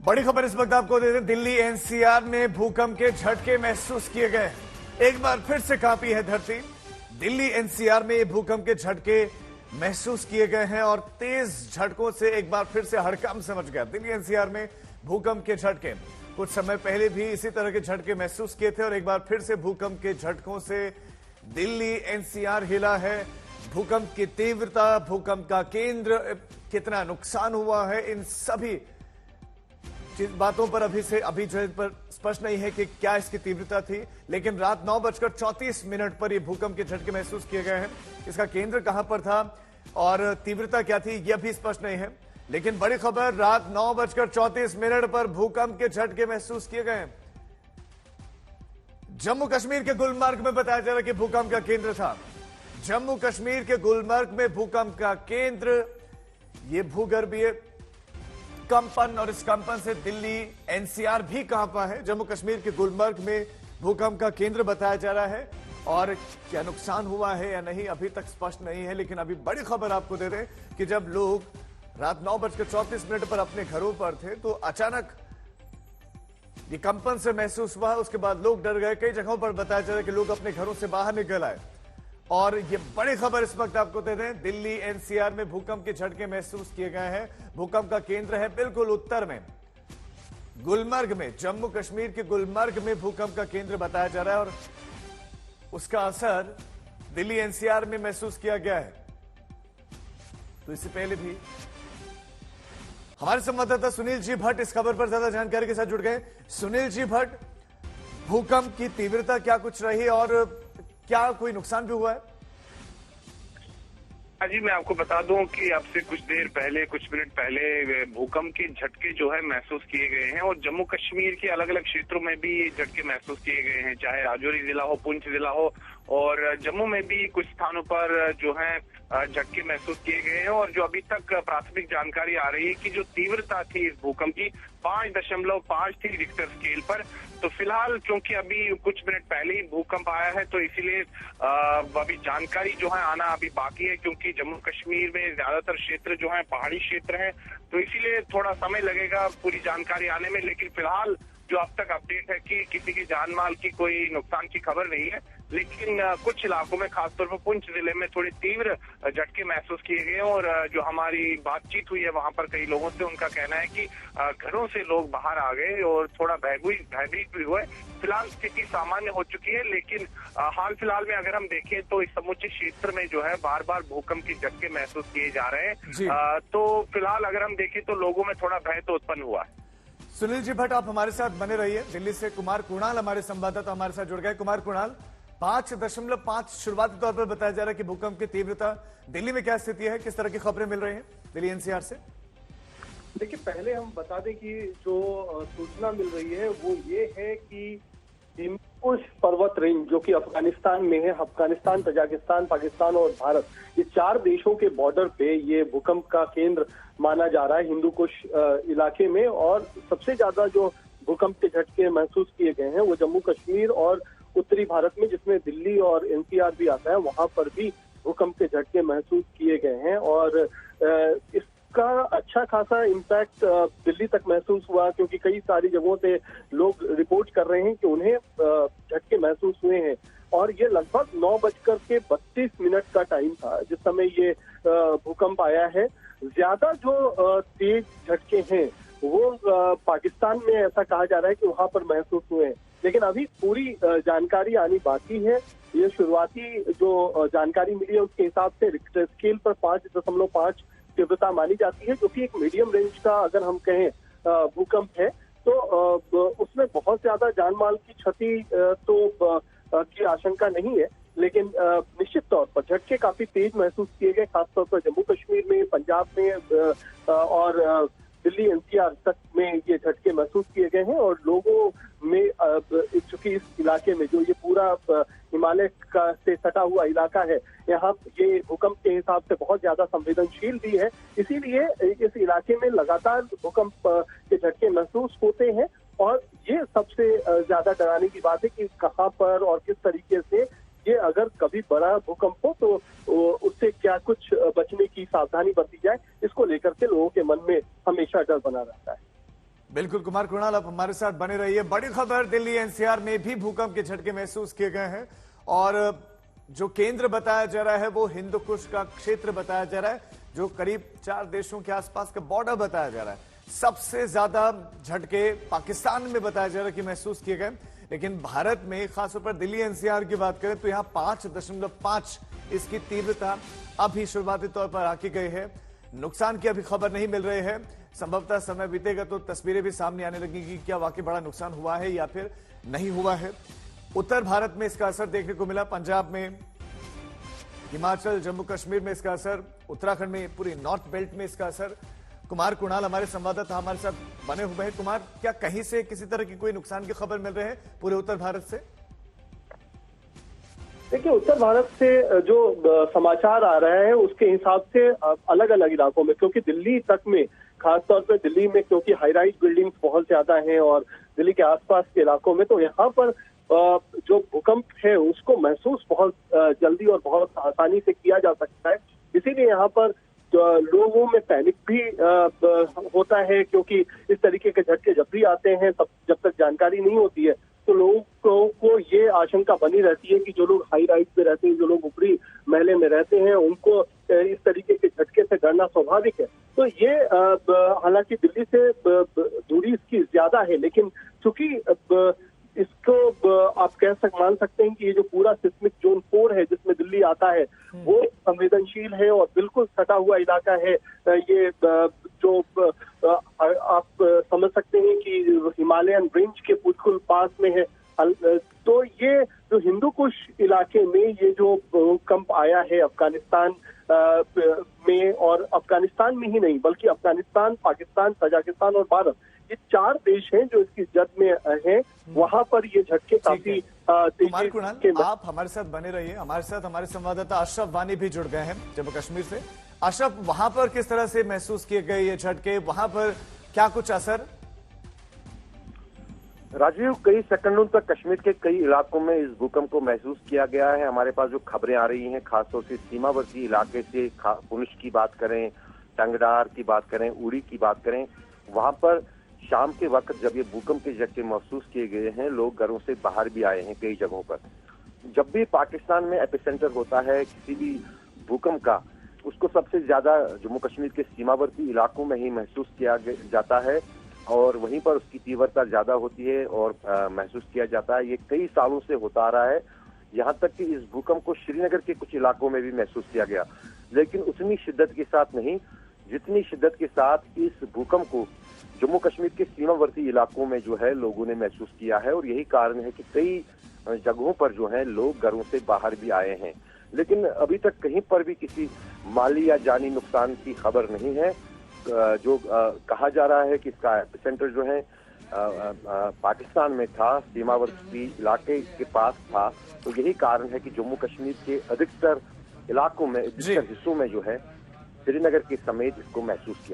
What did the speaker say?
बड़ी खबर इस वक्त आपको दे दें, दिल्ली एनसीआर में भूकंप के झटके महसूस किए गए। एक बार फिर से कांपी है धरती। दिल्ली एनसीआर में भूकंप के झटके महसूस किए गए हैं और तेज झटकों से एक बार फिर से हड़कंप समझ गया। दिल्ली एनसीआर में भूकंप के झटके, कुछ समय पहले भी इसी तरह के झटके महसूस किए थे और एक बार फिर से भूकंप के झटकों से दिल्ली एनसीआर हिला है। भूकंप की तीव्रता, भूकंप का केंद्र, कितना नुकसान हुआ है, इन सभी बातों पर अभी जो है पर स्पष्ट नहीं है कि क्या इसकी तीव्रता थी। लेकिन रात 9:34 पर यह भूकंप के झटके महसूस किए गए हैं। इसका केंद्र कहां पर था और तीव्रता क्या थी यह भी स्पष्ट नहीं है। लेकिन बड़ी खबर, रात 9:34 पर भूकंप के झटके महसूस किए गए हैं। जम्मू कश्मीर के गुलमर्ग में बताया जा रहा है कि भूकंप का केंद्र था। जम्मू कश्मीर के गुलमर्ग में भूकंप का केंद्र, यह भूगर्भीय कंपन और इस कंपन से दिल्ली एनसीआर भी कांपा है। जम्मू कश्मीर के गुलमर्ग में भूकंप का केंद्र बताया जा रहा है और क्या नुकसान हुआ है या नहीं अभी तक स्पष्ट नहीं है। लेकिन अभी बड़ी खबर आपको दे दें कि जब लोग रात 9:34 पर अपने घरों पर थे तो अचानक ये कंपन से महसूस हुआ। उसके बाद लोग डर गए। कई जगहों पर बताया जा रहा है कि लोग अपने घरों से बाहर निकल आए। और ये बड़ी खबर इस वक्त आपको दे दें, दिल्ली एनसीआर में भूकंप के झटके महसूस किए गए हैं। भूकंप का केंद्र है बिल्कुल उत्तर में, गुलमर्ग में। जम्मू कश्मीर के गुलमर्ग में भूकंप का केंद्र बताया जा रहा है और उसका असर दिल्ली एनसीआर में महसूस किया गया है। तो इससे पहले भी हमारे संवाददाता सुनील जी भट्ट इस खबर पर ज्यादा जानकारी के साथ जुड़ गए। सुनील जी भट्ट, भूकंप की तीव्रता क्या कुछ रही और क्या कोई नुकसान भी हुआ है? जी, मैं आपको बता दूं कि अब से कुछ मिनट पहले भूकंप के झटके जो है महसूस किए गए हैं और जम्मू कश्मीर के अलग अलग क्षेत्रों में भी ये झटके महसूस किए गए हैं, चाहे राजौरी जिला हो, पुंछ जिला हो, और जम्मू में भी कुछ स्थानों पर जो है झटके महसूस किए गए हैं। और जो अभी तक प्राथमिक जानकारी आ रही है कि जो तीव्रता थी इस भूकंप की 5.5 थी रिक्टर स्केल पर। तो फिलहाल क्योंकि अभी कुछ मिनट पहले ही भूकंप आया है तो इसीलिए अभी जानकारी जो है आना अभी बाकी है, क्योंकि जम्मू कश्मीर में ज्यादातर क्षेत्र जो है पहाड़ी क्षेत्र है, तो इसीलिए थोड़ा समय लगेगा पूरी जानकारी आने में। लेकिन फिलहाल जो अब तक अपडेट है कि किसी की जान माल की कोई नुकसान की खबर नहीं है। लेकिन कुछ इलाकों में, खासतौर पर पुंछ जिले में थोड़ी तीव्र झटके महसूस किए गए और जो हमारी बातचीत हुई है वहां पर कई लोगों से, उनका कहना है कि घरों से लोग बाहर आ गए और थोड़ा भयभीत भी हुए। फिलहाल स्थिति सामान्य हो चुकी है, लेकिन हाल फिलहाल में अगर हम देखें तो इस समूचे क्षेत्र में जो है बार बार भूकंप के झटके महसूस किए जा रहे हैं। तो फिलहाल अगर हम देखें तो लोगों में थोड़ा भय तो उत्पन्न हुआ है। सुनील जी भट्ट, आप हमारे साथ बने रहिए। दिल्ली से कुमार कुणाल हमारे संवाददाता हमारे साथ जुड़ गए। कुमार कुणाल, 5.5 शुरुआती तौर पर बताया जा रहा है कि भूकंप की तीव्रता दिल्ली में क्या स्थिति है, किस तरह की खबरें मिल रही हैं दिल्ली एनसीआर से? देखिए, पहले हम बता दें कि जो सूचना मिल रही है वो ये है कि हिमकुश पर्वत रेंज जो कि अफगानिस्तान में है, अफगानिस्तान, तजाकिस्तान, पाकिस्तान और भारत, ये 4 देशों के बॉर्डर पे ये भूकंप का केंद्र माना जा रहा है, हिंदुकुश इलाके में। और सबसे ज्यादा जो भूकंप के झटके महसूस किए गए हैं वो जम्मू कश्मीर और उत्तरी भारत में, जिसमें दिल्ली और एनसीआर भी आता है, वहां पर भी भूकंप के झटके महसूस किए गए हैं। और इसका अच्छा खासा इम्पैक्ट दिल्ली तक महसूस हुआ, क्योंकि कई सारी जगहों से लोग रिपोर्ट कर रहे हैं कि उन्हें झटके महसूस हुए हैं। और ये लगभग 9:32 का टाइम था जिस समय ये भूकंप आया है। ज्यादा जो तेज झटके हैं वो पाकिस्तान में, ऐसा कहा जा रहा है कि वहां पर महसूस हुए हैं। लेकिन अभी पूरी जानकारी आनी बाकी है। ये शुरुआती जो जानकारी मिली है उसके हिसाब से रिक्टर स्केल पर 5.5 तीव्रता मानी जाती है, जो कि एक मीडियम रेंज का अगर हम कहें भूकंप है। तो उसमें बहुत ज्यादा जान माल की क्षति की आशंका नहीं है, लेकिन निश्चित तौर पर झटके काफी तेज महसूस किए गए, खासतौर पर जम्मू कश्मीर में, पंजाब में और दिल्ली एनसीआर तक में ये झटके महसूस किए गए हैं। और लोगों में, चूंकि इस इलाके में जो ये पूरा हिमालय का से सटा हुआ इलाका है, यहाँ ये भूकंप के हिसाब से बहुत ज्यादा संवेदनशील भी है, इसीलिए इस इलाके में लगातार भूकंप के झटके महसूस होते हैं। और ये सबसे ज्यादा डराने की बात है कि कहाँ पर और किस तरीके से ये अगर कभी बड़ा भूकंप हो तो उससे क्या कुछ बचने की सावधानी बरती जाए, इसको लेकर के लोगों के मन में हमेशा डर बना रहता है। बिल्कुल कुमार कृणाल, आप हमारे साथ बने रहिए। बड़ी खबर, दिल्ली एनसीआर में भी भूकंप के झटके महसूस किए गए हैं और जो केंद्र बताया जा रहा है वो हिंदू कुश का क्षेत्र बताया जा रहा है, जो करीब 4 देशों के आसपास का बॉर्डर बताया जा रहा है। सबसे ज्यादा झटके पाकिस्तान में बताया जा रहा है कि महसूस किए गए, लेकिन भारत में खासतौर पर दिल्ली एनसीआर की बात करें तो यहां 5.5 इसकी तीव्रता अभी शुरुआती तौर पर आकी गई है। नुकसान की अभी खबर नहीं मिल रही है, संभवतः समय बीतेगा तो तस्वीरें भी सामने आने लगेंगी कि क्या वाकई बड़ा नुकसान हुआ है या फिर नहीं हुआ है। उत्तर भारत में इसका असर देखने को मिला, पंजाब में, हिमाचल, जम्मू कश्मीर में इसका असर, उत्तराखंड में, पूरी नॉर्थ बेल्ट में इसका असर। कुमार कुणाल हमारे संवाददाता हमारे साथ बने हुए हैं। कुमार, क्या कहीं से किसी तरह की कोई नुकसान की खबर मिल रही है पूरे उत्तर भारत से? देखिए, उत्तर भारत से जो समाचार आ रहा है उसके हिसाब से अलग अलग इलाकों में, क्योंकि दिल्ली तक में, खासतौर पर दिल्ली में, क्योंकि हाई राइज बिल्डिंग्स बहुत ज्यादा हैं और दिल्ली के आसपास के इलाकों में, तो यहाँ पर जो भूकंप है उसको महसूस बहुत जल्दी और बहुत आसानी से किया जा सकता है। इसीलिए यहाँ पर लोगों में पैनिक भी होता है, क्योंकि इस तरीके के झटके जब भी आते हैं तब जब तक जानकारी नहीं होती है तो लोगों को ये आशंका बनी रहती है कि जो लोग हाई राइज पे रहते हैं, जो लोग ऊपरी महले में रहते हैं, उनको इस तरीके के झटके से डरना स्वाभाविक है। तो ये हालांकि दिल्ली से दूरी इसकी ज्यादा है, लेकिन चूंकि इसको आप मान सकते हैं कि ये जो पूरा सिस्मिक जोन 4 है जिसमें दिल्ली आता है वो संवेदनशील है और बिल्कुल सटा हुआ इलाका है। ये जो आप समझ सकते हैं कि हिमालयन रेंज के बिल्कुल पास में है। तो ये जो हिंदू कुश इलाके में ये जो भूकंप आया है अफगानिस्तान में, और अफगानिस्तान में ही नहीं बल्कि अफगानिस्तान, पाकिस्तान, तजाकिस्तान और भारत, ये 4 देश हैं जो इसकी जद में हैं। वहां पर ये झटके काफी कुमार कुणाल, आप हमारे साथ बने रहिए। हमारे साथ हमारे संवाददाता अशरफ वानी भी जुड़ गए हैं जम्मू कश्मीर से। अशरफ, वहां पर किस तरह से महसूस किए गए ये झटके, वहां पर क्या कुछ असर? राजीव, कई सेकंडों तक कश्मीर के कई इलाकों में इस भूकंप को महसूस किया गया है। हमारे पास जो खबरें आ रही हैं, खासतौर से सीमावर्ती इलाके से, पुंछ की बात करें, टंगडार की बात करें, उड़ी की बात करें, वहां पर शाम के वक्त जब ये भूकंप के झटके महसूस किए गए हैं, लोग घरों से बाहर भी आए हैं कई जगहों पर। जब भी पाकिस्तान में एपिसेंटर होता है किसी भी भूकंप का, उसको सबसे ज्यादा जम्मू कश्मीर के सीमावर्ती इलाकों में ही महसूस किया जाता है और वहीं पर उसकी तीव्रता ज्यादा होती है और महसूस किया जाता है। ये कई सालों से होता आ रहा है, यहाँ तक कि इस भूकंप को श्रीनगर के कुछ इलाकों में भी महसूस किया गया, लेकिन उतनी शिद्दत के साथ नहीं जितनी शिद्दत के साथ इस भूकंप को जम्मू कश्मीर के सीमावर्ती इलाकों में जो है लोगों ने महसूस किया है। और यही कारण है कि कई जगहों पर जो है लोग घरों से बाहर भी आए हैं, लेकिन अभी तक कहीं पर भी किसी माली या जानी नुकसान की खबर नहीं है। जो कहा जा रहा है कि इसका एपिसेंटर जो है पाकिस्तान में था, सीमावर्ती इलाके के पास था, तो यही कारण है कि जम्मू कश्मीर के अधिकतर इलाकों में, अधिकतर हिस्सों में जो है श्रीनगर के समेत इसको महसूस किया।